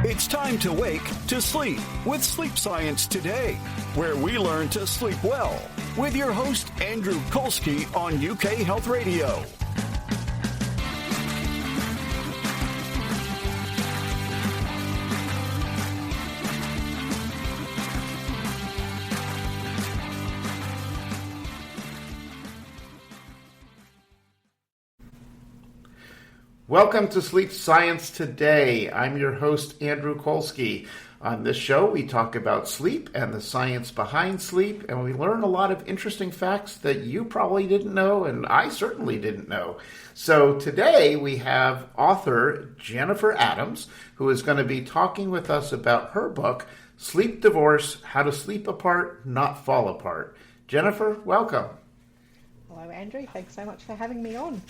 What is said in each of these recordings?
It's time to wake to sleep with Sleep Science Today, where we learn to sleep well with your host, Andrew Kolsky on UK Health Radio. Welcome to Sleep Science Today. I'm your host, Andrew Kolsky. On this show, we talk about sleep and the science behind sleep, and we learn a lot of interesting facts that you probably didn't know, and I certainly didn't know. So today, we have author Jennifer Adams, who is going to be talking with us about her book, Sleep Divorce: How to Sleep Apart, Not Fall Apart. Jennifer, welcome. Hello, Andrew. Thanks so much for having me on.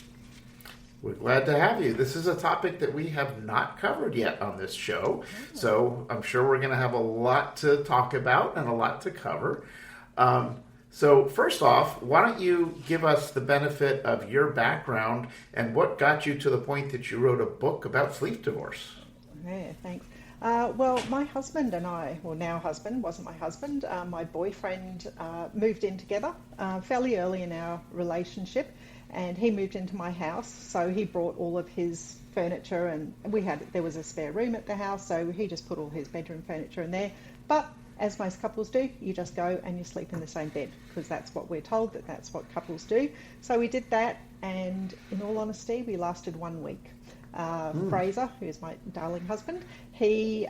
We're glad to have you. This is a topic that we have not covered yet on this show, so I'm sure we're going to have a lot to talk about and a lot to cover. So first off, why don't you give us the benefit of your background and what got you to the point that you wrote a book about sleep divorce? Yeah, thanks. Well, my husband and I, well, now husband, wasn't my husband, my boyfriend moved in together fairly early in our relationship. And he moved into my house, so he brought all of his furniture, and there was a spare room at the house, so he just put all his bedroom furniture in there. But as most couples do, you just go and you sleep in the same bed, because that's what we're told, that's what couples do. So we did that, and in all honesty, we lasted 1 week. Fraser, who's my darling husband, he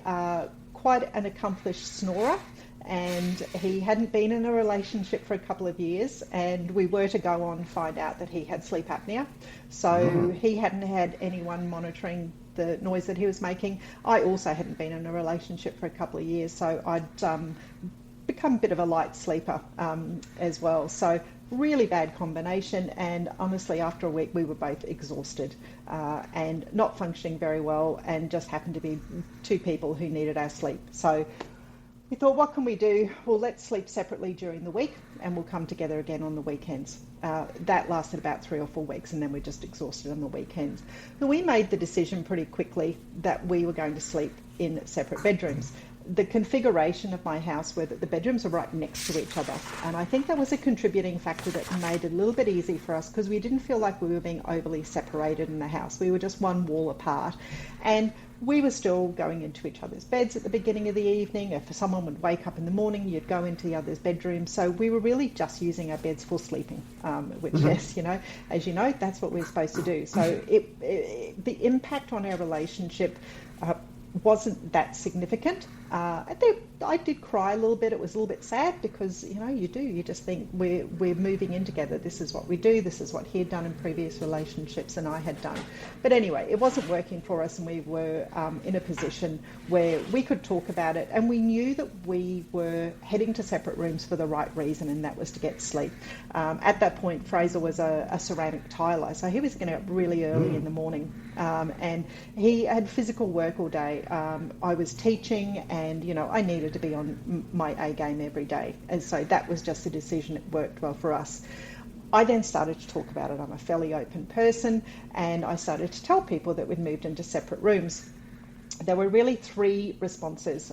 quite an accomplished snorer, and he hadn't been in a relationship for a couple of years, and we were to go on and find out that he had sleep apnea. So he hadn't had anyone monitoring the noise that he was making. I also hadn't been in a relationship for a couple of years, so I'd become a bit of a light sleeper as well. So really bad combination, and honestly after a week we were both exhausted and not functioning very well, and just happened to be two people who needed our sleep. So we thought, what can we do? Well, let's sleep separately during the week and we'll come together again on the weekends. That lasted about 3 or 4 weeks, and then we're just exhausted on the weekends. So we made the decision pretty quickly that we were going to sleep in separate bedrooms. The configuration of my house were that the bedrooms are right next to each other, and I think that was a contributing factor that made it a little bit easy for us, because we didn't feel like we were being overly separated in the house. We were just one wall apart, and we were still going into each other's beds at the beginning of the evening. If someone would wake up in the morning, you'd go into the other's bedroom. So we were really just using our beds for sleeping, which is, as you know, that's what we're supposed to do. So the impact on our relationship wasn't that significant. I did cry a little bit. It was a little bit sad, because you just think we're moving in together. This is what we do. This is what he had done in previous relationships and I had done. But anyway, it wasn't working for us, and we were in a position where we could talk about it, and we knew that we were heading to separate rooms for the right reason, and that was to get sleep. At that point, Fraser was a ceramic tiler, so he was getting up really early in the morning, and he had physical work all day. I was teaching, and I needed to be on my A game every day, and so that was just a decision. It worked well for us. I then started to talk about it. I'm a fairly open person, and I started to tell people that we'd moved into separate rooms. There were really 3 responses.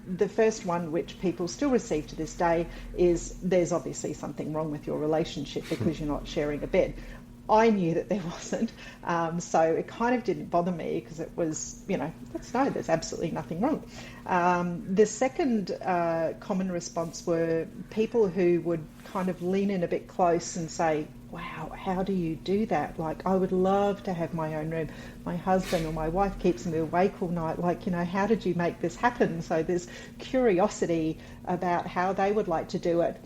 The first one, which people still receive to this day, is there's obviously something wrong with your relationship because you're not sharing a bed. I knew that there wasn't, so it kind of didn't bother me, because it was, let's know there's absolutely nothing wrong. The second common response were people who would kind of lean in a bit close and say, wow, how do you do that? Like, I would love to have my own room. My husband or my wife keeps me awake all night. Like, how did you make this happen? So there's curiosity about how they would like to do it.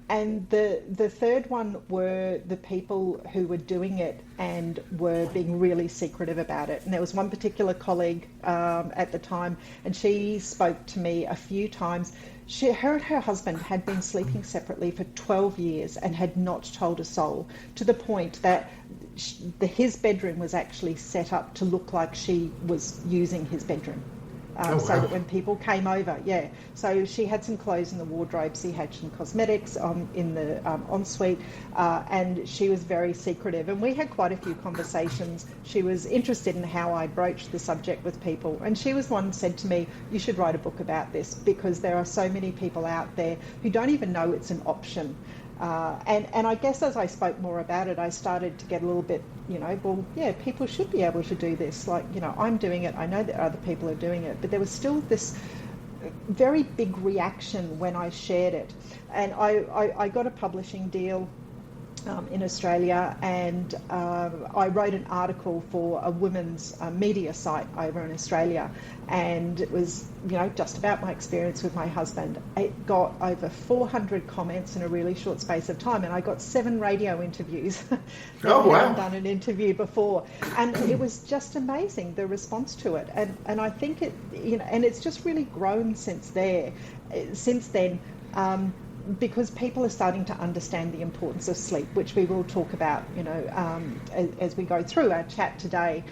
And the third one were the people who were doing it and were being really secretive about it. And there was one particular colleague at the time, and she spoke to me a few times. Her and her husband had been sleeping separately for 12 years and had not told a soul, to the point that his bedroom was actually set up to look like she was using his bedroom. Oh, so wow. that when people came over, so she had some clothes in the wardrobe, she had some cosmetics in the ensuite, and she was very secretive. And we had quite a few conversations. She was interested in how I broached the subject with people, and she was one who said to me, "You should write a book about this, because there are so many people out there who don't even know it's an option." And I guess as I spoke more about it, I started to get a little bit, people should be able to do this. Like, I'm doing it. I know that other people are doing it. But there was still this very big reaction when I shared it. And I got a publishing deal in Australia, and I wrote an article for a women's media site over in Australia, and it was just about my experience with my husband. It got over 400 comments in a really short space of time, and I got 7 radio interviews. Oh, wow. I hadn't done an interview before, and it was just amazing, the response to it, and I think it and it's just really grown since then. Because people are starting to understand the importance of sleep, which we will talk about, as we go through our chat today.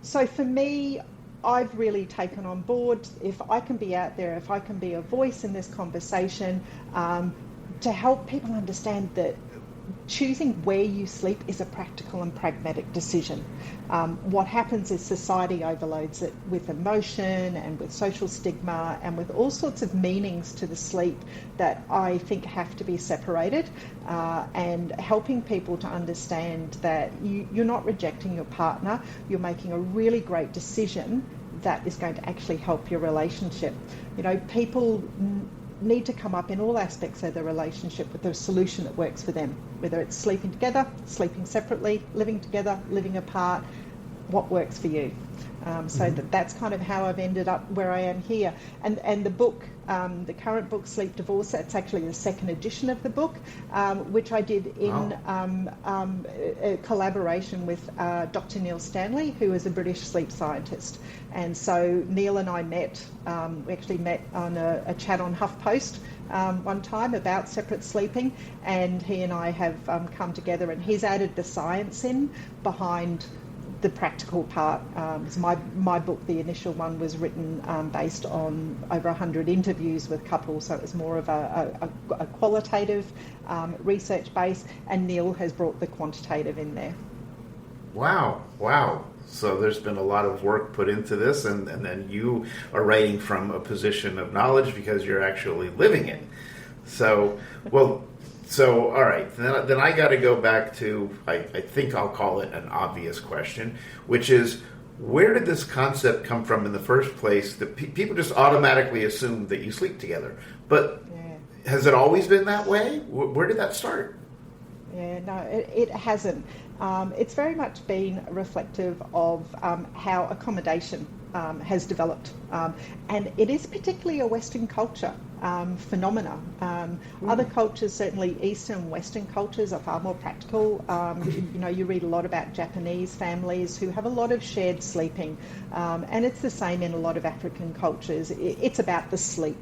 So for me, I've really taken on board, if I can be out there, if I can be a voice in this conversation, to help people understand that choosing where you sleep is a practical and pragmatic decision. What happens is society overloads it with emotion and with social stigma and with all sorts of meanings to the sleep that I think have to be separated, and helping people to understand that you're not rejecting your partner, you're making a really great decision that is going to actually help your relationship. People need to come up in all aspects of their relationship with a solution that works for them, whether it's sleeping together, sleeping separately, living together, living apart. What works for you? That's kind of how I've ended up where I am here. And the book, the current book, Sleep Divorce, that's actually the second edition of the book, which I did in a collaboration with Dr. Neil Stanley, who is a British sleep scientist. And so Neil and I met, we actually met on a chat on HuffPost one time about separate sleeping, and he and I have come together, and he's added the science in behind the practical part. So my book, the initial one, was written based on over 100 interviews with couples, so it was more of a qualitative research base, and Neil has brought the quantitative in there. Wow. So there's been a lot of work put into this, and then you are writing from a position of knowledge because you're actually living it. So, all right, then I got to go back to, I think I'll call it an obvious question, which is, where did this concept come from in the first place that people just automatically assume that you sleep together? But has it always been that way? Where did that start? Yeah, no, it hasn't. It's very much been reflective of how accommodation has developed. And it is particularly a Western culture phenomena. Other cultures, certainly Eastern and Western cultures, are far more practical. You read a lot about Japanese families who have a lot of shared sleeping. And it's the same in a lot of African cultures. It's about the sleep.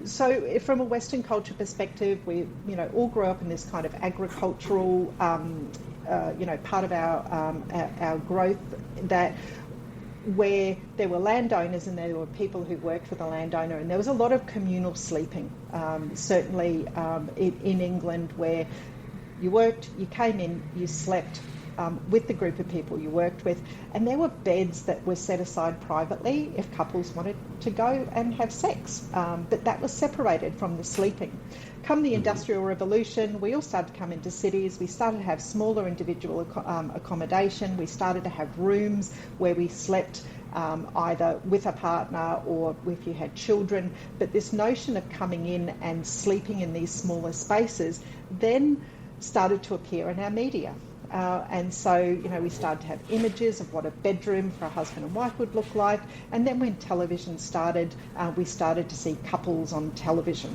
So from a Western culture perspective, we all grew up in this kind of agricultural part of our growth, that where there were landowners and there were people who worked for the landowner, and there was a lot of communal sleeping. Certainly in England, where you worked, you came in, you slept with the group of people you worked with, and there were beds that were set aside privately if couples wanted to go and have sex, but that was separated from the sleeping. Come the Industrial Revolution, we all started to come into cities. We started to have smaller individual accommodation. We started to have rooms where we slept either with a partner or if you had children. But this notion of coming in and sleeping in these smaller spaces then started to appear in our media. And so, we started to have images of what a bedroom for a husband and wife would look like. And then when television started, we started to see couples on television.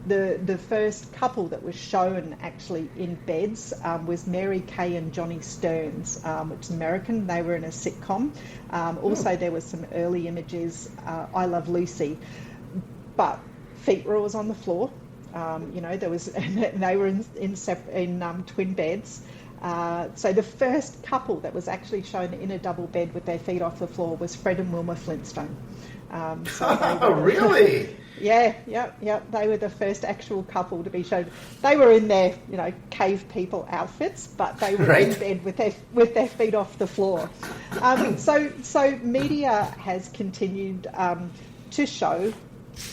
The first couple that was shown actually in beds was Mary Kay and Johnny Stearns, which is American. They were in a sitcom. Also, there was some early images, I Love Lucy. But feet were always on the floor. There was, they were in twin beds. So the first couple that was actually shown in a double bed with their feet off the floor was Fred and Wilma Flintstone. Really? Yeah. They were the first actual couple to be shown. They were in their, cave people outfits, but they were in bed with their feet off the floor. So media has continued to show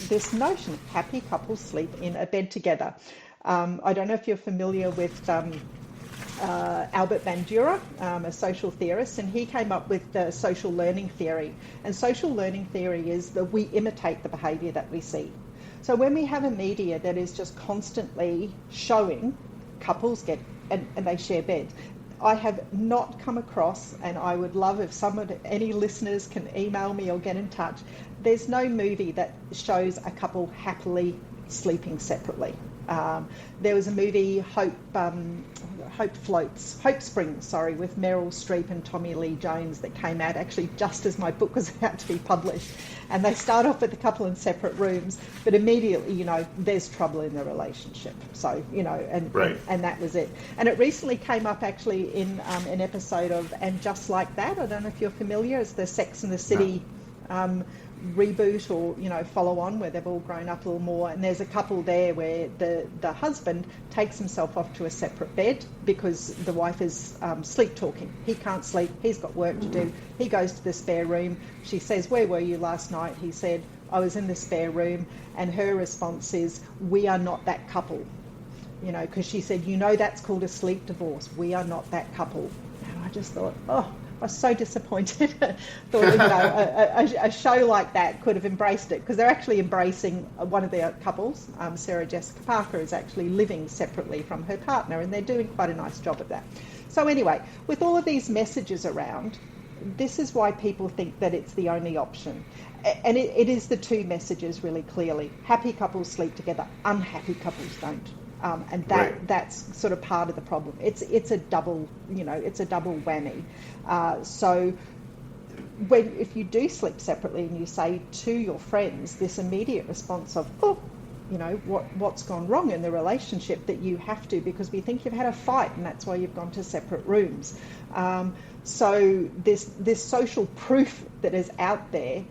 this notion: happy couples sleep in a bed together. I don't know if you're familiar with Albert Bandura, a social theorist, and he came up with the social learning theory. And social learning theory is that we imitate the behaviour that we see. So when we have a media that is just constantly showing couples and they share beds, I have not come across, and I would love if any listeners can email me or get in touch, there's no movie that shows a couple happily sleeping separately. There was a movie, Hope Springs, with Meryl Streep and Tommy Lee Jones that came out actually just as my book was about to be published. And they start off with a couple in separate rooms, but immediately, there's trouble in the relationship. So, and that was it. And it recently came up actually in an episode of And Just Like That. I don't know if you're familiar. It's the Sex and the City reboot or follow on, where they've all grown up a little more, and there's a couple there where the husband takes himself off to a separate bed because the wife is sleep talking. He can't sleep, he's got work to do. He goes to the spare room. She says, "Where were you last night?" He said, "I was in the spare room." And her response is, "We are not that couple," because she said, "That's called a sleep divorce. We are not that couple." And I just thought, I was so disappointed. Thought a show like that could have embraced it, because they're actually embracing one of their couples. Sarah Jessica Parker is actually living separately from her partner, and they're doing quite a nice job of that. So anyway, with all of these messages around, this is why people think that it's the only option. And it is the two messages really clearly. Happy couples sleep together, unhappy couples don't. And that's sort of part of the problem. It's a double, it's a double whammy. So if you do sleep separately and you say to your friends this immediate response of, what's gone wrong in the relationship, that you have to, because we think you've had a fight and that's why you've gone to separate rooms. So this social proof that is out there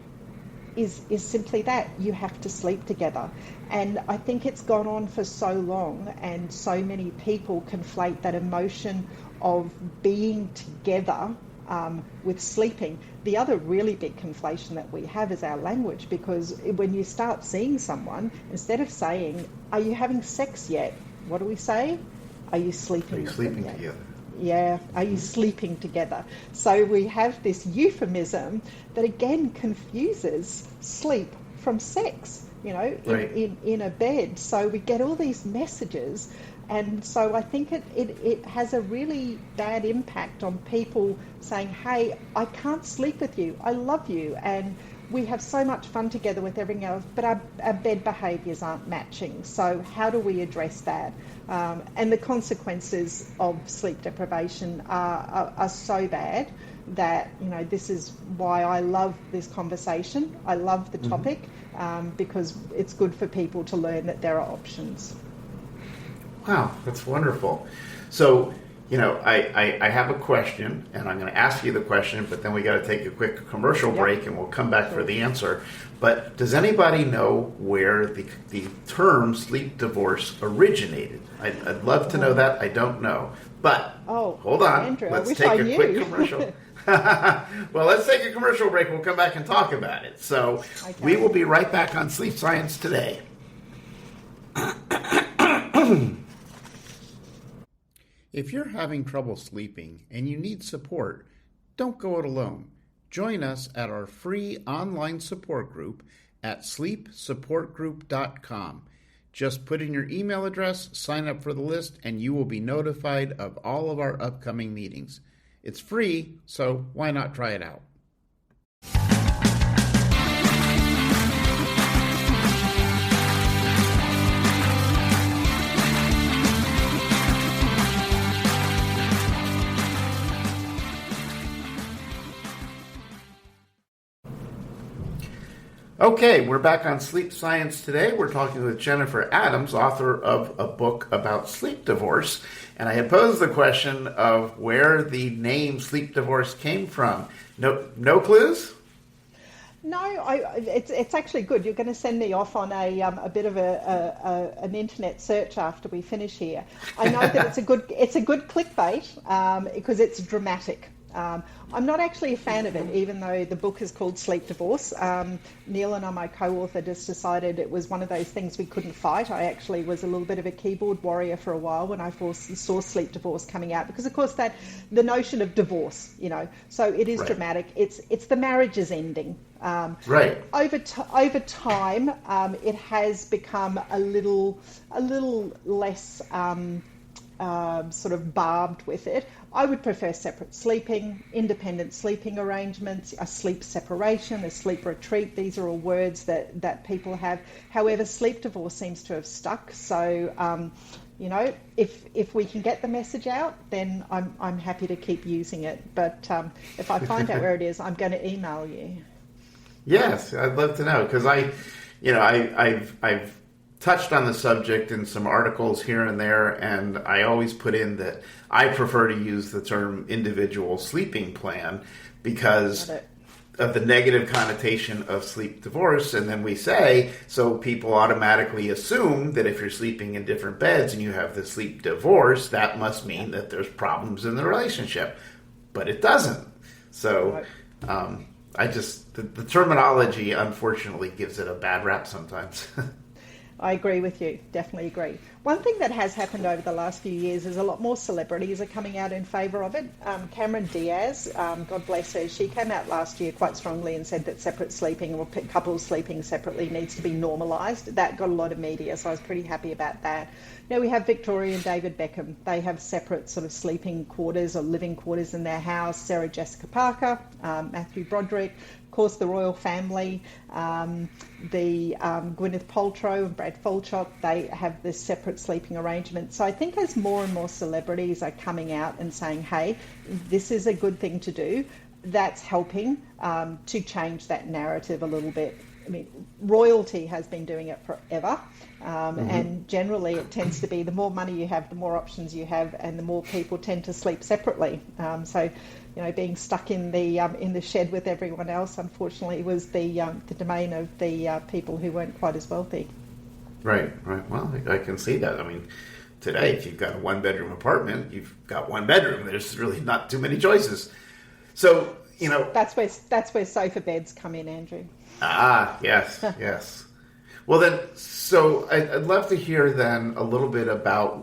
is simply that you have to sleep together. And I think it's gone on for so long, and so many people conflate that emotion of being together with sleeping. The other really big conflation that we have is our language, because when you start seeing someone, instead of saying, "Are you having sex yet?" what do we say? "Are you sleeping?" Are you sleeping together? Yeah, are you sleeping together? So we have this euphemism that again confuses sleep from sex, in a bed. So we get all these messages, and so I think it has a really bad impact on people saying, "Hey, I can't sleep with you, I love you, and we have so much fun together with everything else, but our bed behaviours aren't matching. So how do we address that?" And the consequences of sleep deprivation are so bad that, this is why I love this conversation. I love the topic because it's good for people to learn that there are options. Wow, that's wonderful. So, I have a question, and I'm going to ask you the question, but then we got to take a quick commercial break, and we'll come back for the answer. But does anybody know where the term sleep divorce originated? I'd love to know that. I don't know. But hold on. Andrew, let's take a quick commercial. Well, let's take a commercial break. We'll come back and talk about it. So we will be right back on Sleep Science Today. If you're having trouble sleeping and you need support, don't go it alone. Join us at our free online support group at sleepsupportgroup.com. Just put in your email address, sign up for the list, and you will be notified of all of our upcoming meetings. It's free, so why not try it out? Okay, we're back on Sleep Science today. We're talking with Jennifer Adams, author of a book about sleep divorce. And I had posed the question of where the name sleep divorce came from. No clues? No, it's actually good. You're going to send me off on a bit of an internet search after we finish here. I know that it's a good clickbait because it's dramatic. I'm not actually a fan of it, even though the book is called Sleep Divorce. Neil and I, my co-author, just decided it was one of those things we couldn't fight. I actually was a little bit of a keyboard warrior for a while when I first saw Sleep Divorce coming out, because of course the notion of divorce, so it is dramatic. It's the marriage is ending. Right. Over time, it has become a little less sort of barbed with it. I would prefer separate sleeping, independent sleeping arrangements, a sleep separation, a sleep retreat. These are all words that people have. However, sleep divorce seems to have stuck. So, if we can get the message out, then I'm happy to keep using it. But if I find out where it is, I'm going to email you. Yes, I'd love to know, because I've touched on the subject in some articles here and there, and I always put in that I prefer to use the term individual sleeping plan because of the negative connotation of sleep divorce. And then we say, so people automatically assume that if you're sleeping in different beds and you have the sleep divorce, that must mean that there's problems in the relationship. But it doesn't. So the terminology, unfortunately, gives it a bad rap sometimes. I agree with you, definitely agree. One thing that has happened over the last few years is a lot more celebrities are coming out in favour of it. Cameron Diaz, God bless her, she came out last year quite strongly and said that separate sleeping or couples sleeping separately needs to be normalised. That got a lot of media, so I was pretty happy about that. Now we have Victoria and David Beckham. They have separate sort of sleeping quarters or living quarters in their house. Sarah Jessica Parker, Matthew Broderick, of course the royal family, the Gwyneth Paltrow and Brad Falchuk, they have this separate sleeping arrangement. So I think as more and more celebrities are coming out and saying, hey, this is a good thing to do, that's helping to change that narrative a little bit. I mean, royalty has been doing it forever, and generally it tends to be the more money you have, the more options you have, and the more people tend to sleep separately. So, being stuck in the shed with everyone else, unfortunately, was the domain of the people who weren't quite as wealthy. Right. Well, I can see that. I mean, today, if you've got a one-bedroom apartment, you've got one bedroom. There's really not too many choices. So, that's where sofa beds come in, Andrew. Yes. Well, then, so I'd love to hear then a little bit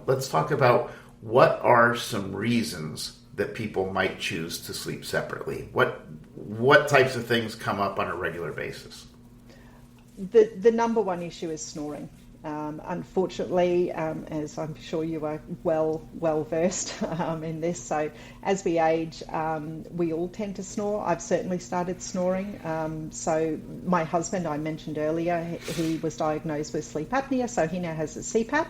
let's talk about what are some reasons that people might choose to sleep separately. What types of things come up on a regular basis? The number one issue is snoring. Unfortunately, as I'm sure you are well versed in this, so as we age, we all tend to snore. I've certainly started snoring. So my husband, I mentioned earlier, he was diagnosed with sleep apnea, so he now has a CPAP.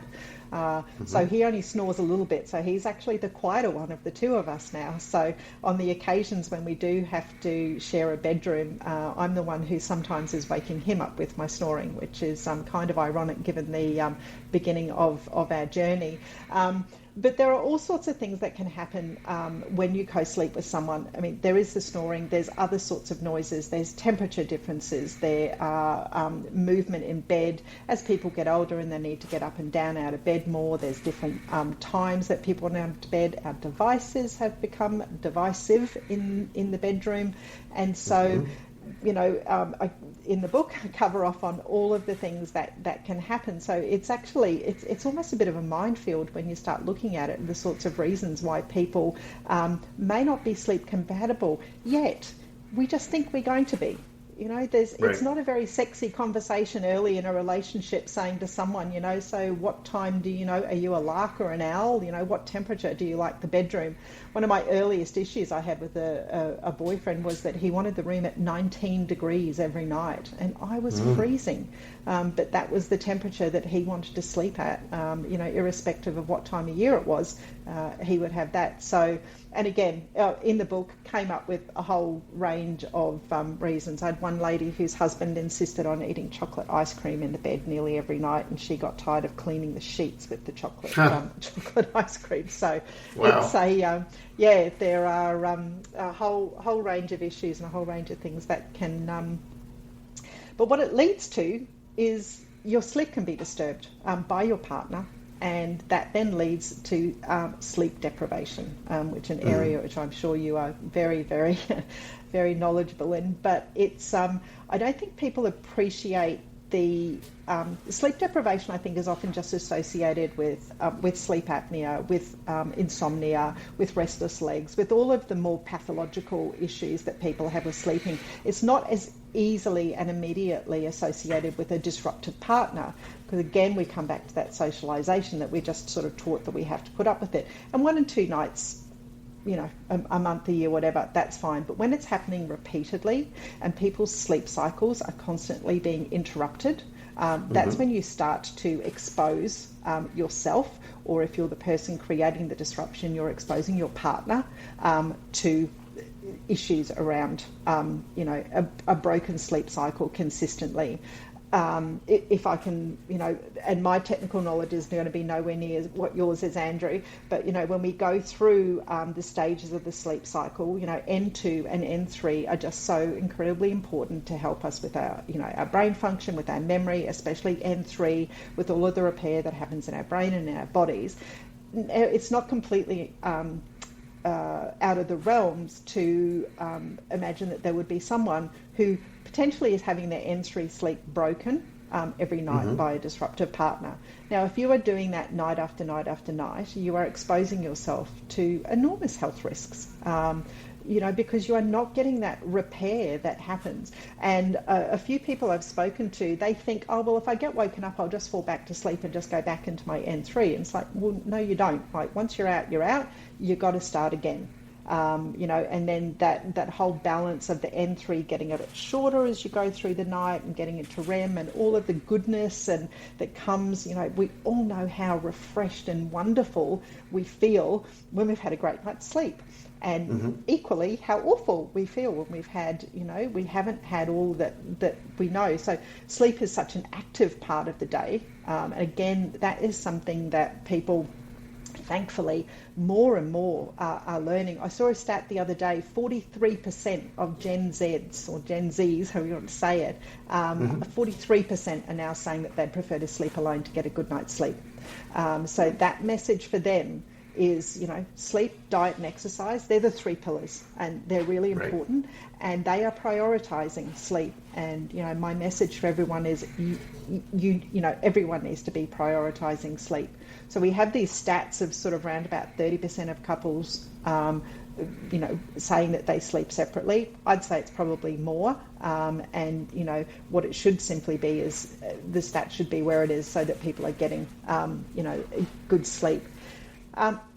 So he only snores a little bit, so he's actually the quieter one of the two of us now. So on the occasions when we do have to share a bedroom, I'm the one who sometimes is waking him up with my snoring, which is kind of ironic given the beginning of our journey. But there are all sorts of things that can happen when you co-sleep with someone. I mean, there is the snoring, there's other sorts of noises, there's temperature differences, there are movement in bed. As people get older and they need to get up and down out of bed more, there's different times that people want out of bed. Our devices have become divisive in the bedroom. And so, in the book, I cover off on all of the things that can happen. So it's actually, it's almost a bit of a minefield when you start looking at it and the sorts of reasons why people may not be sleep compatible, yet we just think we're going to be. It's not a very sexy conversation early in a relationship saying to someone, so what time do are you a lark or an owl? What temperature do you like the bedroom? One of my earliest issues I had with a boyfriend was that he wanted the room at 19 degrees every night, and I was freezing. But that was the temperature that he wanted to sleep at, irrespective of what time of year it was. he would have that. So, and again, in the book, came up with a whole range of reasons. I had one lady whose husband insisted on eating chocolate ice cream in the bed nearly every night, and she got tired of cleaning the sheets with the chocolate chocolate ice cream. So, wow. It's there are a whole range of issues and a whole range of things that can. But what it leads to is your sleep can be disturbed by your partner. And that then leads to sleep deprivation, which is an area which I'm sure you are very, very, very knowledgeable in. But it's I don't think people appreciate the sleep deprivation. I think is often just associated with sleep apnea, with insomnia, with restless legs, with all of the more pathological issues that people have with sleeping. It's not as easily and immediately associated with a disruptive partner, because again we come back to that socialization that we're just sort of taught that we have to put up with it. And 1 and 2 nights, a month, a year, whatever, that's fine. But when it's happening repeatedly and people's sleep cycles are constantly being interrupted, that's when you start to expose yourself, or if you're the person creating the disruption, you're exposing your partner to issues around, a broken sleep cycle consistently. If I can, and my technical knowledge is going to be nowhere near what yours is, Andrew, but, when we go through the stages of the sleep cycle, N2 and N3 are just so incredibly important to help us with our, our brain function, with our memory, especially N3, with all of the repair that happens in our brain and in our bodies. It's not completely out of the realms to imagine that there would be someone who potentially is having their N3 sleep broken every night by a disruptive partner. Now, if you are doing that night after night after night, you are exposing yourself to enormous health risks, because you are not getting that repair that happens. And a few people I've spoken to, they think, oh, well, if I get woken up, I'll just fall back to sleep and just go back into my N3. And it's like, well, no, you don't. Like, once you're out, you're out. You've got to start again. And then that whole balance of the N3 getting a bit shorter as you go through the night and getting into REM and all of the goodness and that comes, we all know how refreshed and wonderful we feel when we've had a great night's sleep. And equally how awful we feel when we've had, we haven't had all that we know. So sleep is such an active part of the day. And again, that is something that people, thankfully, more and more are learning. I saw a stat the other day, 43% of Gen Zs, or Gen Zs, however you want to say it, 43% are now saying that they'd prefer to sleep alone to get a good night's sleep. So that message for them is, sleep, diet and exercise. They're the 3 pillars, and they're really important. Right. And they are prioritizing sleep. And, my message for everyone is, everyone needs to be prioritizing sleep. So we have these stats of sort of around about 30% of couples, saying that they sleep separately. I'd say it's probably more. And, what it should simply be is the stat should be where it is so that people are getting, good sleep.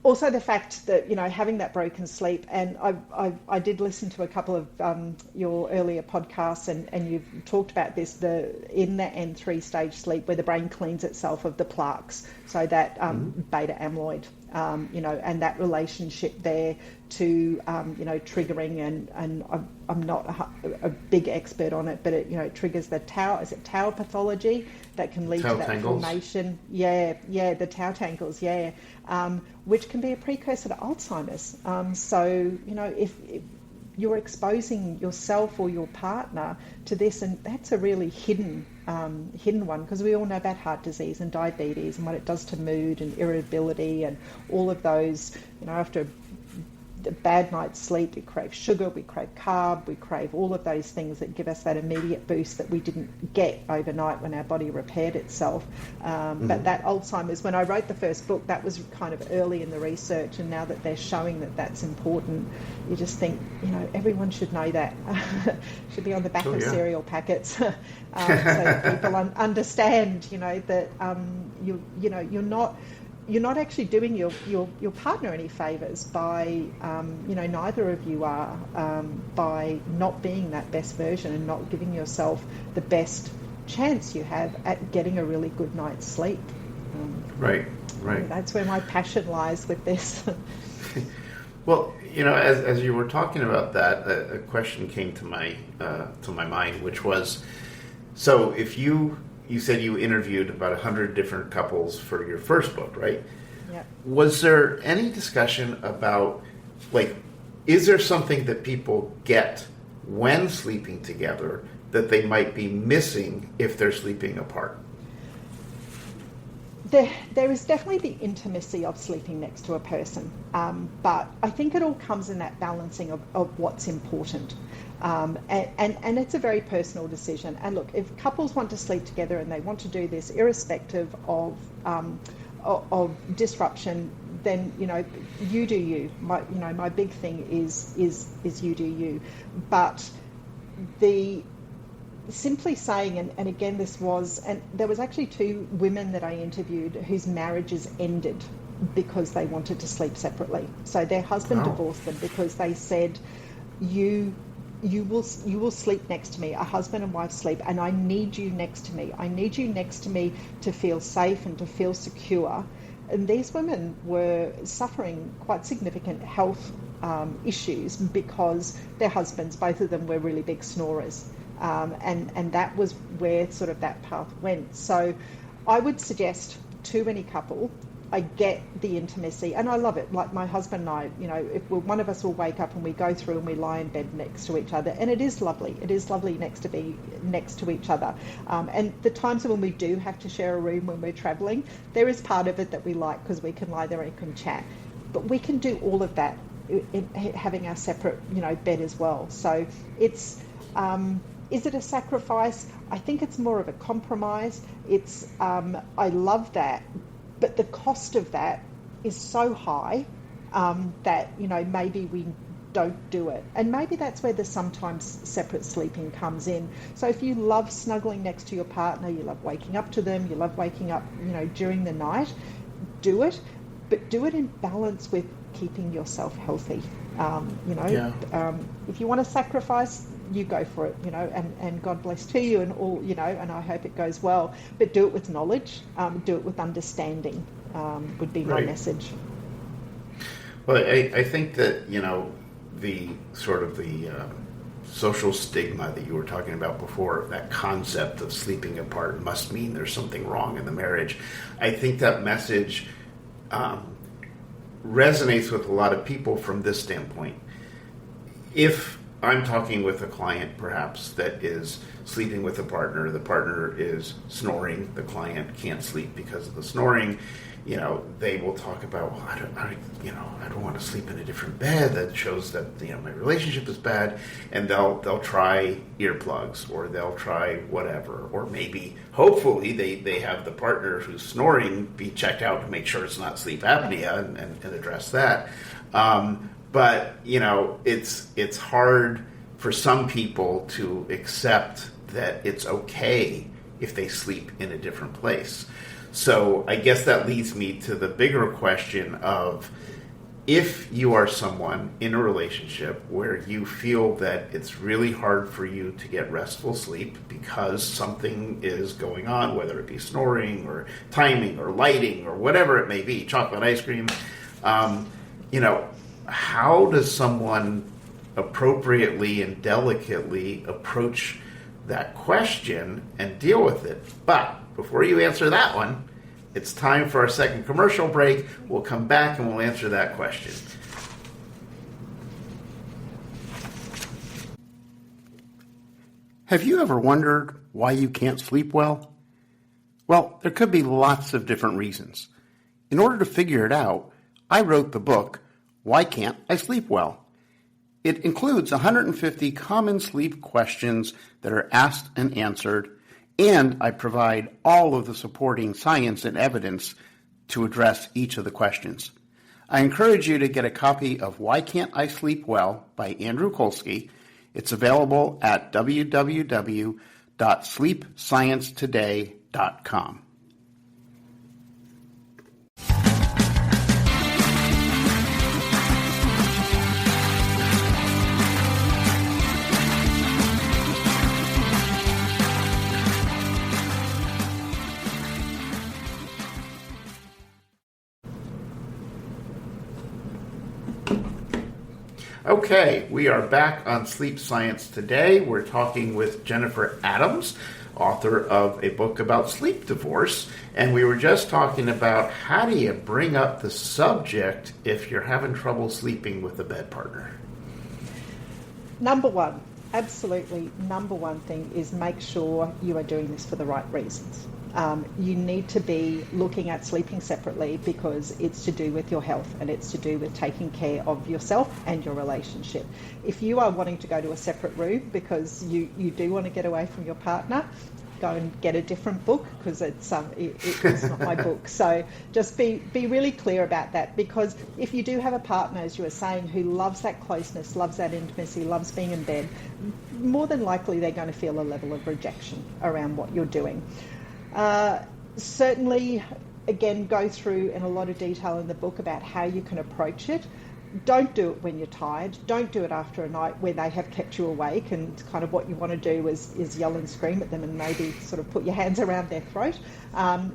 Also the fact that, having that broken sleep, and I did listen to a couple of your earlier podcasts, and you've talked about this, in the N3 stage sleep where the brain cleans itself of the plaques, so that beta amyloid, and that relationship there to, triggering, and I'm not a big expert on it, but it triggers the tau pathology that can lead to that inflammation. Yeah, the tau tangles, which can be a precursor to Alzheimer's. So, if you're exposing yourself or your partner to this, and that's a really hidden one, because we all know about heart disease and diabetes and what it does to mood and irritability and all of those, after a bad night's sleep, we crave sugar, we crave carb, we crave all of those things that give us that immediate boost that we didn't get overnight when our body repaired itself. But that Alzheimer's, when I wrote the first book, that was kind of early in the research, and now that they're showing that that's important, you just think, everyone should know that. Should be on the back of cereal packets, so that people understand, that you're not actually doing your partner any favours by, neither of you are, by not being that best version and not giving yourself the best chance you have at getting a really good night's sleep. Right, right. That's where my passion lies with this. Well, as you were talking about that, a question came to my mind, which was, so if you said you interviewed about 100 different couples for your first book, right? Yep. Was there any discussion about, like, is there something that people get when sleeping together that they might be missing if they're sleeping apart? There is definitely the intimacy of sleeping next to a person, but I think it all comes in that balancing of what's important. And it's a very personal decision. And look, if couples want to sleep together and they want to do this irrespective of disruption, then you do you. My big thing is you do you. But simply saying, and again, there was actually 2 women that I interviewed whose marriages ended because they wanted to sleep separately. So their husband divorced them because they said, you will sleep next to me. A husband and wife sleep, and I need you next to me. I need you next to me to feel safe and to feel secure. And these women were suffering quite significant health issues because their husbands, both of them, were really big snorers. And that was where sort of that path went. So I would suggest to any couple, I get the intimacy and I love it. Like my husband and I, if one of us will wake up and we go through and we lie in bed next to each other, and it is lovely. It is lovely to be next to each other. And the times when we do have to share a room when we're traveling, there is part of it that we like because we can lie there and can chat. But we can do all of that in having our separate, bed as well. So it's... is it a sacrifice? I think it's more of a compromise. I love that, but the cost of that is so high that, maybe we don't do it. And maybe that's where the sometimes separate sleeping comes in. So if you love snuggling next to your partner, you love waking up to them, you love waking up, during the night, do it, but do it in balance with keeping yourself healthy. If you want to sacrifice, you go for it, and God bless to you and all, and I hope it goes well. But do it with knowledge, do it with understanding, would be my message. Well, I think that, the sort of the social stigma that you were talking about before, that concept of sleeping apart must mean there's something wrong in the marriage. I think that message resonates with a lot of people from this standpoint. If I'm talking with a client, perhaps, that is sleeping with a partner. The partner is snoring. The client can't sleep because of the snoring. They will talk about, well, I don't want to sleep in a different bed. That shows that my relationship is bad. And they'll try earplugs, or they'll try whatever, or maybe, hopefully, they have the partner who's snoring be checked out to make sure it's not sleep apnea and address that. But, it's hard for some people to accept that it's okay if they sleep in a different place. So I guess that leads me to the bigger question of, if you are someone in a relationship where you feel that it's really hard for you to get restful sleep because something is going on, whether it be snoring or timing or lighting or whatever it may be, chocolate ice cream, how does someone appropriately and delicately approach that question and deal with it? But before you answer that one, it's time for our second commercial break. We'll come back and we'll answer that question. Have you ever wondered why you can't sleep well? Well, there could be lots of different reasons. In order to figure it out, I wrote the book, Why Can't I Sleep Well? It includes 150 common sleep questions that are asked and answered, and I provide all of the supporting science and evidence to address each of the questions. I encourage you to get a copy of Why Can't I Sleep Well by Andrew Kolsky. It's available at www.sleepsciencetoday.com. Okay, we are back on Sleep Science today. We're talking with Jennifer Adams, author of a book about sleep divorce. And we were just talking about how do you bring up the subject if you're having trouble sleeping with a bed partner? Number one, absolutely number one thing is make sure you are doing this for the right reasons. You need to be looking at sleeping separately because it's to do with your health and it's to do with taking care of yourself and your relationship. If you are wanting to go to a separate room because you do want to get away from your partner, go and get a different book because it's not my book. So just be really clear about that, because if you do have a partner, as you were saying, who loves that closeness, loves that intimacy, loves being in bed, more than likely they're going to feel a level of rejection around what you're doing. Certainly, again, go through in a lot of detail in the book about how you can approach it. Don't do it when you're tired. Don't do it after a night where they have kept you awake, and kind of what you want to do is yell and scream at them and maybe sort of put your hands around their throat.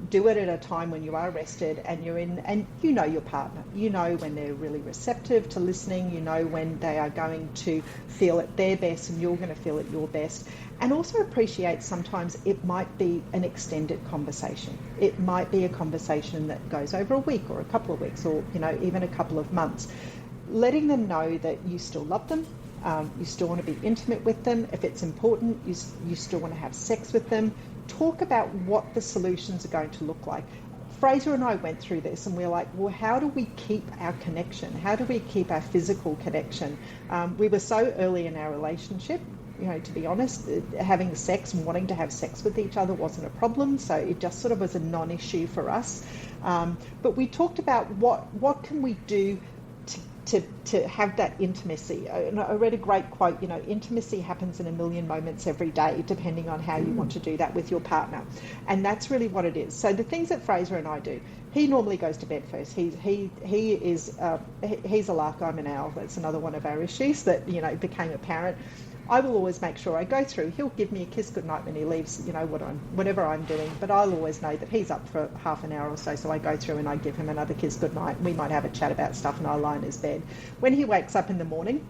Do it at a time when you are rested and you're in, and you know your partner. You know when they're really receptive to listening. You know when they are going to feel at their best and you're going to feel at your best. And also appreciate sometimes it might be an extended conversation. It might be a conversation that goes over a week or a couple of weeks or, even a couple of months. Letting them know that you still love them, you still want to be intimate with them. If it's important, you still want to have sex with them. Talk about what the solutions are going to look like. Fraser and I went through this and we're like, well, how do we keep our connection? How do we keep our physical connection? We were so early in our relationship. To be honest, having sex and wanting to have sex with each other wasn't a problem, so it just sort of was a non-issue for us. But we talked about what can we do to have that intimacy. And I read a great quote, intimacy happens in a million moments every day, depending on how you want to do that with your partner. And that's really what it is. So the things that Fraser and I do, he normally goes to bed first. He's a lark, I'm an owl. That's another one of our issues that, became apparent. I will always make sure I go through. He'll give me a kiss goodnight when he leaves, whatever I'm doing. But I'll always know that he's up for half an hour or so. So I go through and I give him another kiss goodnight. We might have a chat about stuff and I'll lie in his bed. When he wakes up in the morning,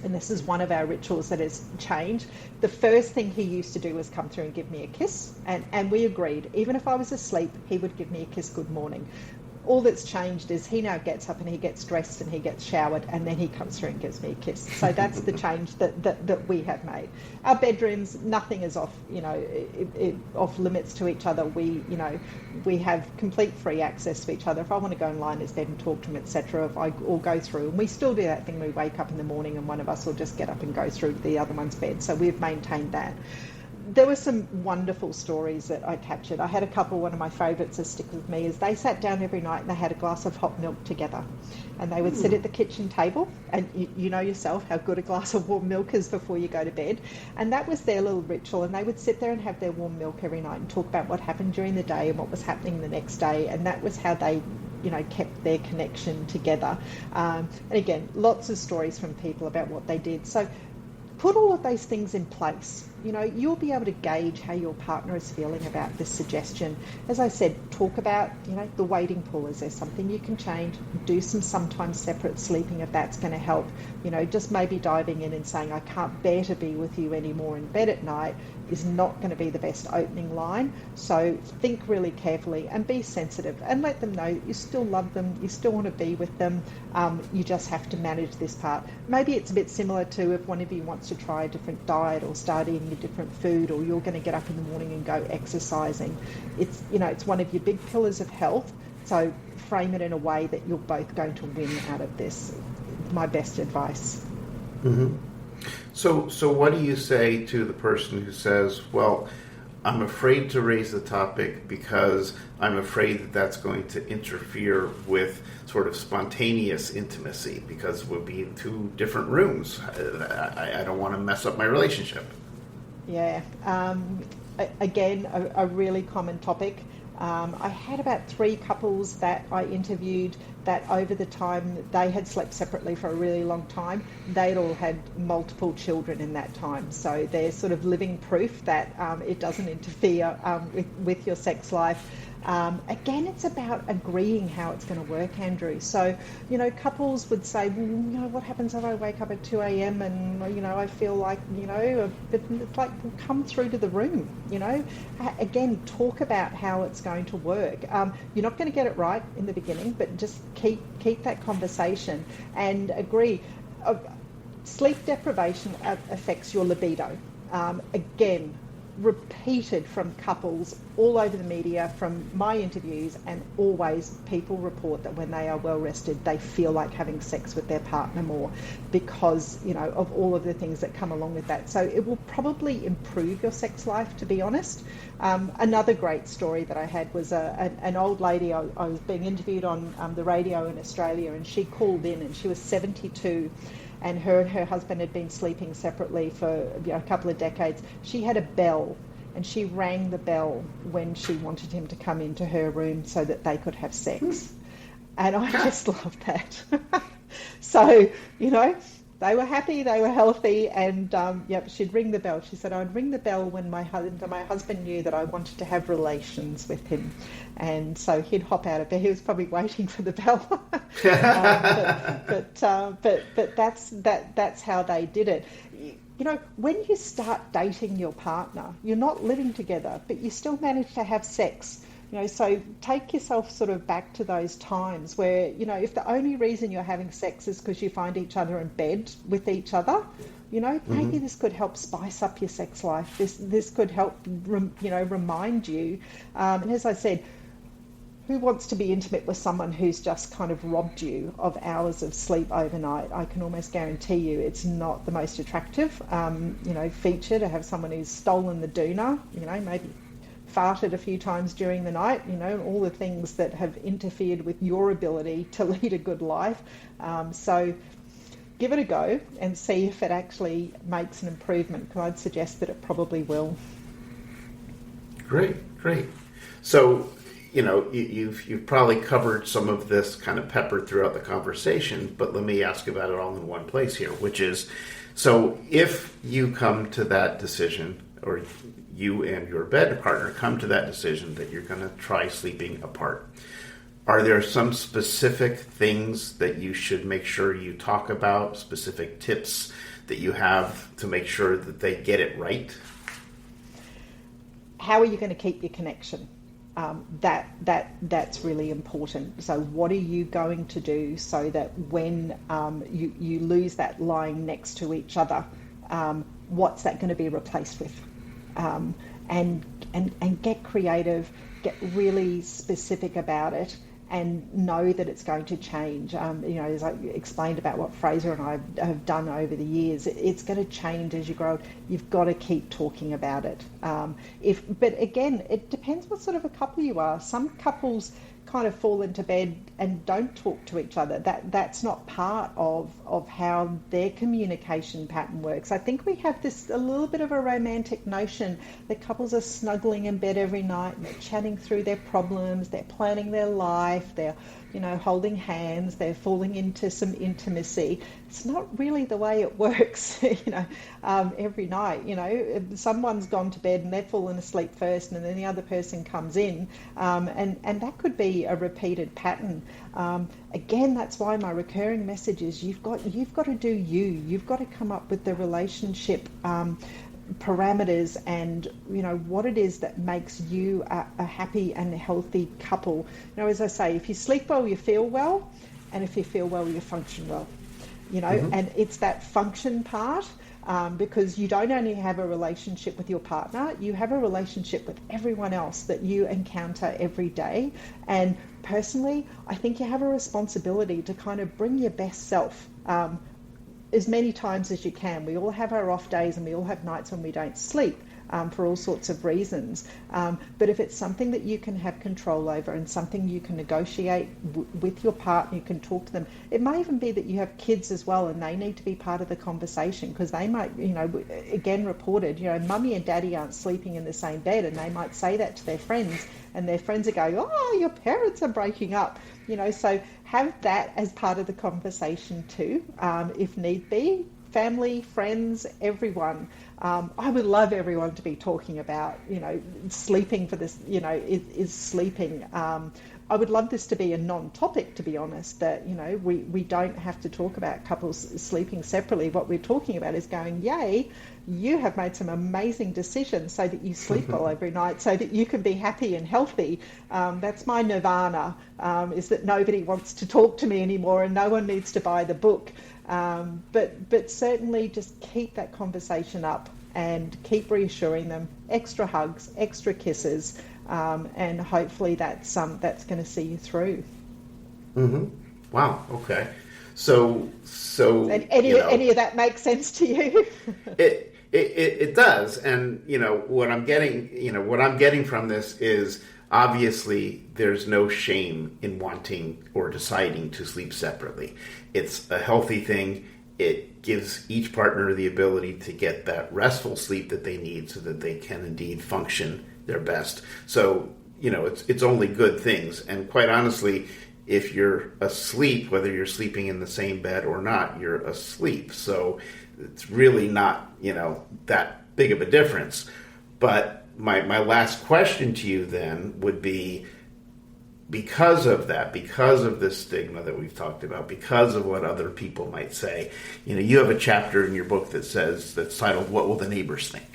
and this is one of our rituals that has changed, the first thing he used to do was come through and give me a kiss. And we agreed, even if I was asleep, he would give me a kiss good morning. All that's changed is he now gets up and he gets dressed and he gets showered and then he comes through and gives me a kiss. So that's the change that we have made. Our bedrooms, nothing is off, off limits to each other. We have complete free access to each other. If I want to go and lie in his bed and talk to him, etc., if I all go through, and we still do that thing. We wake up in the morning and one of us will just get up and go through to the other one's bed. So we've maintained that. There were some wonderful stories that I captured. I had a couple, one of my favourites that stick with me is they sat down every night and they had a glass of hot milk together. And they would sit at the kitchen table, and you know yourself how good a glass of warm milk is before you go to bed. And that was their little ritual, and they would sit there and have their warm milk every night and talk about what happened during the day and what was happening the next day. And that was how they kept their connection together. And again, lots of stories from people about what they did. So put all of those things in place. You'll be able to gauge how your partner is feeling about this suggestion. As I said, talk about, the waiting pool. Is there something you can change? Do some sometimes separate sleeping if that's going to help. Just maybe diving in and saying, I can't bear to be with you anymore in bed at night is not going to be the best opening line. So think really carefully and be sensitive and let them know that you still love them, you still want to be with them, you just have to manage this part. Maybe it's a bit similar to if one of you wants to try a different diet or start eating a different food, or you're going to get up in the morning and go exercising. It's one of your big pillars of health, so frame it in a way that you're both going to win out of this. My best advice. Mm-hmm. So what do you say to the person who says, well, I'm afraid to raise the topic because I'm afraid that that's going to interfere with sort of spontaneous intimacy because we'll be in two different rooms. I don't want to mess up my relationship. Yeah. Again, a really common topic. I had about 3 couples that I interviewed that over the time they had slept separately for a really long time, they'd all had multiple children in that time. So they're sort of living proof that it doesn't interfere with your sex life. Again, it's about agreeing how it's going to work, Andrew. So, couples would say, well, what happens if I wake up at 2 a.m. and, I feel like, but it's like, well, come through to the room, Again, talk about how it's going to work. You're not going to get it right in the beginning, but just keep that conversation and agree. Sleep deprivation affects your libido. Again, repeated from couples all over the media, from my interviews, and always people report that when they are well rested, they feel like having sex with their partner more because, of all of the things that come along with that. So it will probably improve your sex life, to be honest. Another great story that I had was an old lady. I was being interviewed on the radio in Australia, and she called in, and she was 72. And her husband had been sleeping separately for a couple of decades. She had a bell, and she rang the bell when she wanted him to come into her room so that they could have sex. And I just loved that. So, they were happy, they were healthy, and she'd ring the bell. She said, I'd ring the bell when my husband knew that I wanted to have relations with him. And so he'd hop out of bed. He was probably waiting for the bell. But that's how they did it. When you start dating your partner, you're not living together, but you still manage to have sex. So take yourself sort of back to those times where, if the only reason you're having sex is because you find each other in bed with each other, maybe this could help spice up your sex life. This could help, remind you. And as I said, who wants to be intimate with someone who's just kind of robbed you of hours of sleep overnight? I can almost guarantee you it's not the most attractive, feature to have someone who's stolen the doona, maybe farted a few times during the night, all the things that have interfered with your ability to lead a good life. So give it a go and see if it actually makes an improvement, because I'd suggest that it probably will. Great. So, you've probably covered some of this kind of peppered throughout the conversation, but let me ask about it all in one place here, which is, so if you come to that decision, or you and your bed partner come to that decision that you're going to try sleeping apart, are there some specific things that you should make sure you talk about, specific tips that you have to make sure that they get it right? How are you going to keep your connection? That's really important. So what are you going to do so that when you lose that lying next to each other, what's that going to be replaced with? And get creative, get really specific about it, and know that it's going to change. As I explained about what Fraser and I have done over the years, it's going to change as you grow. You've got to keep talking about it. But again, it depends what sort of a couple you are. Some couples kind of fall into bed and don't talk to each other. That's not part of how their communication pattern works. I think we have a little bit of a romantic notion that couples are snuggling in bed every night and they're chatting through their problems, they're planning their life, they're holding hands, they're falling into some intimacy. It's not really the way it works, every night. Someone's gone to bed and they've fallen asleep first, and then the other person comes in, and that could be a repeated pattern. Again, that's why my recurring message is you've got to do you. You've got to come up with the relationship parameters and what it is that makes you a happy and healthy couple. As I say, if you sleep well, you feel well, and if you feel well, you function well. And it's that function part, because you don't only have a relationship with your partner, you have a relationship with everyone else that you encounter every day. And personally, I think you have a responsibility to kind of bring your best self as many times as you can. We all have our off days, and we all have nights when we don't sleep for all sorts of reasons. But if it's something that you can have control over and something you can negotiate with your partner, you can talk to them. It may even be that you have kids as well, and they need to be part of the conversation, because they might, again reported, mummy and daddy aren't sleeping in the same bed, and they might say that to their friends, and their friends are going, oh, your parents are breaking up. So have that as part of the conversation too, if need be. family, friends, everyone. I would love everyone to be talking about, sleeping for this, is sleeping. I would love this to be a non-topic, to be honest, that, we don't have to talk about couples sleeping separately. What we're talking about is going, yay, you have made some amazing decisions so that you sleep well every night, so that you can be happy and healthy. That's my nirvana, is that nobody wants to talk to me anymore and no one needs to buy the book. But certainly just keep that conversation up and keep reassuring them. Extra hugs, extra kisses, and hopefully that's going to see you through. Mm-hmm. Wow. Okay. So. And any of that makes sense to you? It does, and what I'm getting from this is obviously there's no shame in wanting or deciding to sleep separately. It's a healthy thing. It gives each partner the ability to get that restful sleep that they need so that they can indeed function their best. So, it's only good things. And quite honestly, if you're asleep, whether you're sleeping in the same bed or not, you're asleep. So it's really not, that big of a difference. But my last question to you then would be, because of this stigma that we've talked about, because of what other people might say, you have a chapter in your book that's titled, "What Will the Neighbors Think?"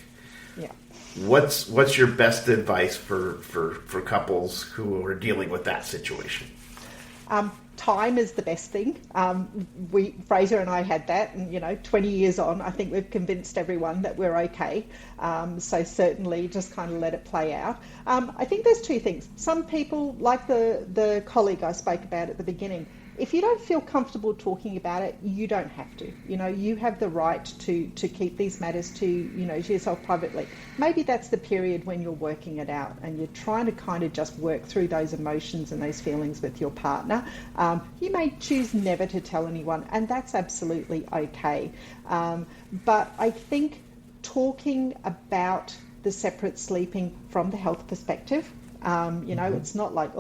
Yeah. What's your best advice for couples who are dealing with that situation? Time is the best thing. Fraser and I had that, and 20 years on, I think we've convinced everyone that we're okay. So certainly just kind of let it play out. I think there's two things. Some people, like the colleague I spoke about at the beginning, if you don't feel comfortable talking about it, you don't have to. You have the right to keep these matters to yourself privately. Maybe that's the period when you're working it out and you're trying to kind of just work through those emotions and those feelings with your partner. You may choose never to tell anyone, and that's absolutely okay. But I think talking about the separate sleeping from the health perspective, it's not like,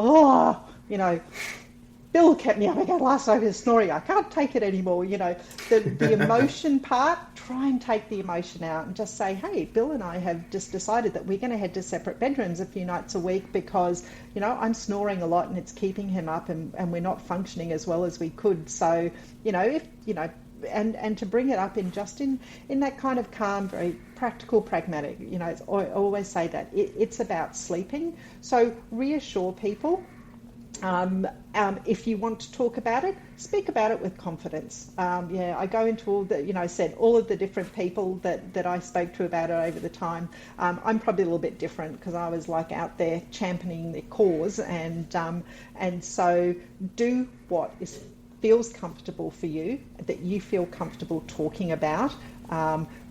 Bill kept me up again last night with snoring. I can't take it anymore. The emotion part, try and take the emotion out and just say, hey, Bill and I have just decided that we're going to head to separate bedrooms a few nights a week because, I'm snoring a lot and it's keeping him up and we're not functioning as well as we could. So, and to bring it up in that kind of calm, very practical, pragmatic, I always say that it's about sleeping. So reassure people. If you want to talk about it, speak about it with confidence. I go into all the, said all of the different people that I spoke to about it over the time. I'm probably a little bit different because I was like out there championing the cause, and so do what feels comfortable for you, that you feel comfortable talking about.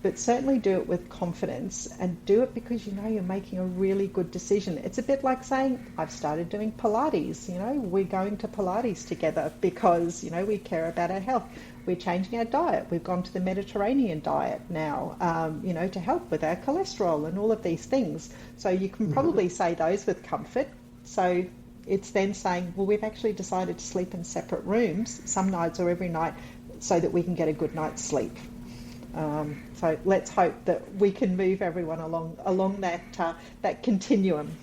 But certainly do it with confidence and do it because you're making a really good decision. It's a bit like saying, I've started doing Pilates, we're going to Pilates together because, we care about our health. We're changing our diet. We've gone to the Mediterranean diet now, to help with our cholesterol and all of these things. So you can probably say those with comfort. So it's then saying, well, we've actually decided to sleep in separate rooms some nights or every night so that we can get a good night's sleep. So let's hope that we can move everyone along that continuum.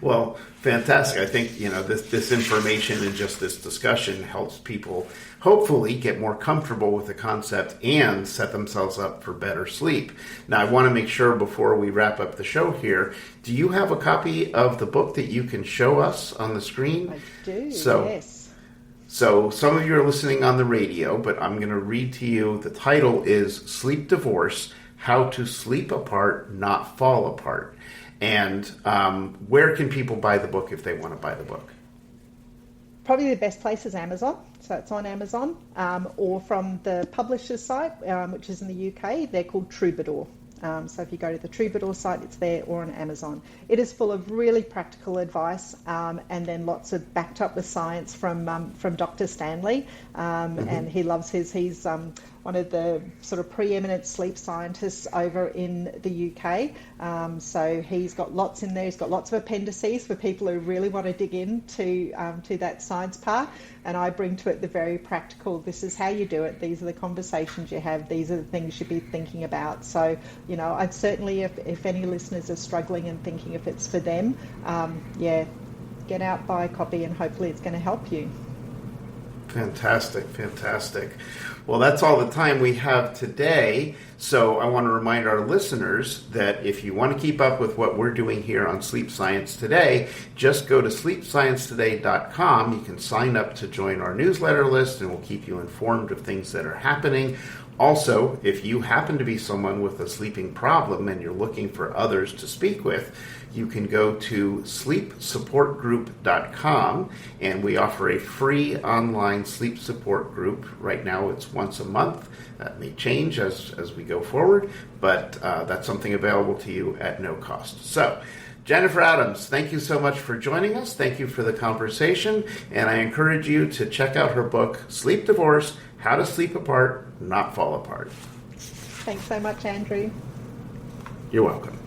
Well, fantastic. I think, this information and just this discussion helps people hopefully get more comfortable with the concept and set themselves up for better sleep. Now, I want to make sure before we wrap up the show here, do you have a copy of the book that you can show us on the screen? I do, yes. So some of you are listening on the radio, but I'm going to read to you. The title is Sleep Divorce, How to Sleep Apart, Not Fall Apart. And where can people buy the book if they want to buy the book? Probably the best place is Amazon. So it's on Amazon, or from the publisher's site, which is in the UK. They're called Troubadour. So if you go to the Troubadour site, it's there, or on Amazon. It is full of really practical advice, and then lots of backed up with science from Dr. Stanley, and he loves he's one of the sort of preeminent sleep scientists over in the UK. So he's got lots in there. He's got lots of appendices for people who really want to dig into to that science part. And I bring to it the very practical. This is how you do it. These are the conversations you have. These are the things you should be thinking about. So, I'd certainly, if any listeners are struggling and thinking if it's for them, get out, buy a copy, and hopefully it's going to help you. Fantastic. Well, that's all the time we have today. So I want to remind our listeners that if you want to keep up with what we're doing here on Sleep Science Today, just go to sleepsciencetoday.com. You can sign up to join our newsletter list, and we'll keep you informed of things that are happening. Also, if you happen to be someone with a sleeping problem and you're looking for others to speak with, you can go to sleepsupportgroup.com, and we offer a free online sleep support group. Right now it's once a month. That may change as we go forward, but that's something available to you at no cost. So, Jennifer Adams, thank you so much for joining us. Thank you for the conversation, and I encourage you to check out her book, Sleep Divorce: How to Sleep Apart, Not Fall Apart. Thanks so much, Andrew. You're welcome.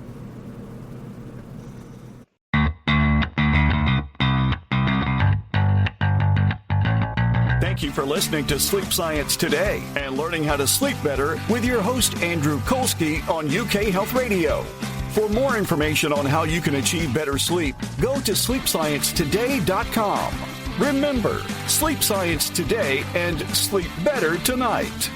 Thank you for listening to Sleep Science Today and learning how to sleep better with your host, Andrew Kolsky, on UK Health Radio. For more information on how you can achieve better sleep, go to sleepsciencetoday.com. Remember, sleep science today and sleep better tonight.